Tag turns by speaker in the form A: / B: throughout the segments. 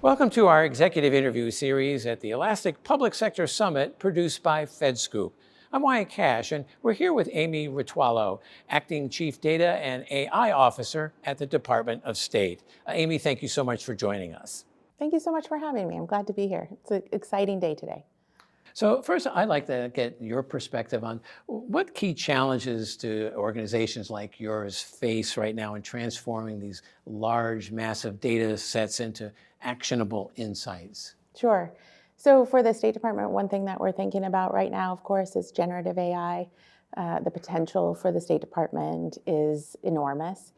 A: Welcome to our executive interview series at the Elastic Public Sector Summit produced by FedScoop. I'm Wyatt Cash, and we're here with Amy Ritualo, Acting Chief Data and AI Officer at the Department of State. Amy, thank you so much for joining us.
B: Thank you so much for having me. I'm glad to be here. It's an exciting day today.
A: So first, I'd like to get your perspective on what key challenges do organizations like yours face right now in transforming these large, massive data sets into actionable insights?
B: Sure. So for the State Department, one thing that we're thinking about right now, of course, is generative AI. The potential for the State Department is enormous.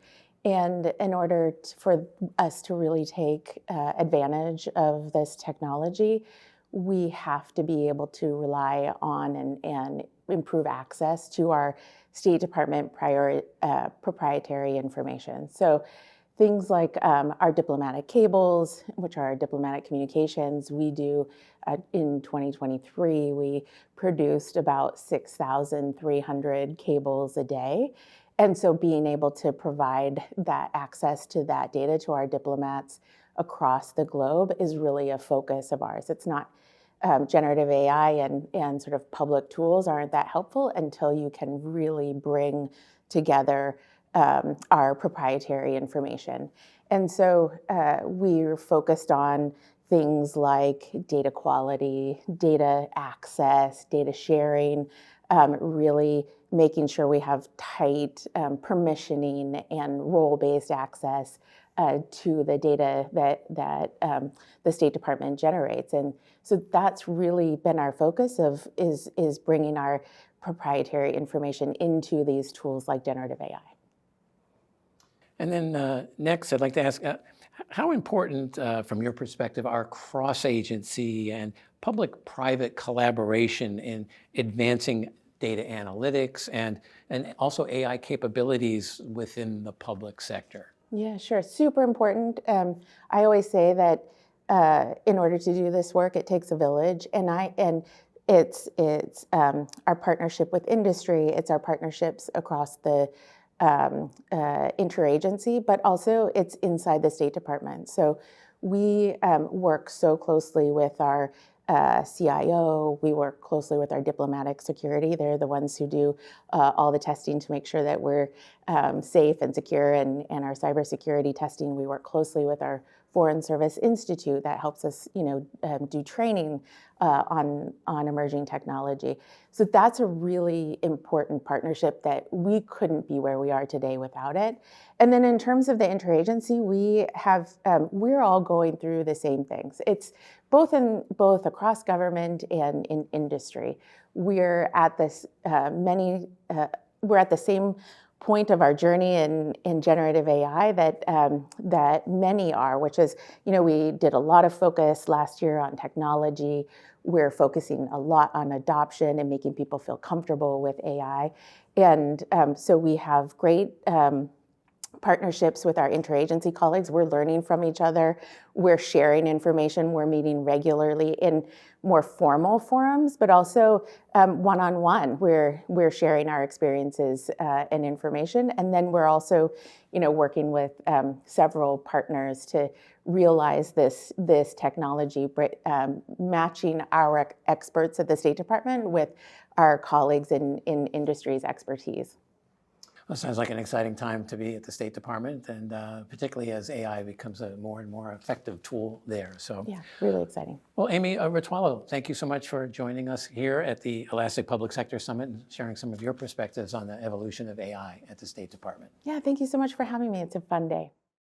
B: And in order for us to really take advantage of this technology, we have to be able to rely on and improve access to our State Department proprietary information. So things like our diplomatic cables, which are diplomatic communications, we do in 2023, we produced about 6,300 cables a day. And so being able to provide that access to that data to our diplomats across the globe is really a focus of ours. It's not generative AI and sort of public tools aren't that helpful until you can really bring together our proprietary information. And so we're focused on things like data quality, data access, data sharing, really making sure we have tight permissioning and role-based access to the data that the State Department generates. And so that's really been our focus is bringing our proprietary information into these tools like generative AI.
A: And then next, I'd like to ask, how important, from your perspective, are cross-agency and public-private collaboration in advancing data analytics and also AI capabilities within the public sector?
B: Yeah, sure. Super important. I always say that in order to do this work, it takes a village, and it's our partnership with industry, it's our partnerships across the interagency, but also it's inside the State Department. So we work so closely with our CIO, we work closely with our diplomatic security. They're the ones who do all the testing to make sure that we're safe and secure, and our cybersecurity testing. We work closely with our Foreign Service Institute that helps us, do training on emerging technology. So that's a really important partnership that we couldn't be where we are today without it. And then in terms of the interagency, we're all going through the same things. It's both across government and in industry. We're at this we're at the same point of our journey in generative AI that many are, which is, we did a lot of focus last year on technology. We're focusing a lot on adoption and making people feel comfortable with AI. And so we have great partnerships with our interagency colleagues. We're learning from each other. We're sharing information. We're meeting regularly in more formal forums, but also one-on-one. We're sharing our experiences and information. And then we're also, working with several partners to realize this technology, matching our experts at the State Department with our colleagues in industry's expertise.
A: Well, sounds like an exciting time to be at the State Department, and particularly as AI becomes a more and more effective tool there. So
B: yeah, really exciting.
A: Well, Amy Ritualo, thank you so much for joining us here at the Elastic Public Sector Summit and sharing some of your perspectives on the evolution of AI at the State Department.
B: Yeah, thank you so much for having me. It's a fun day.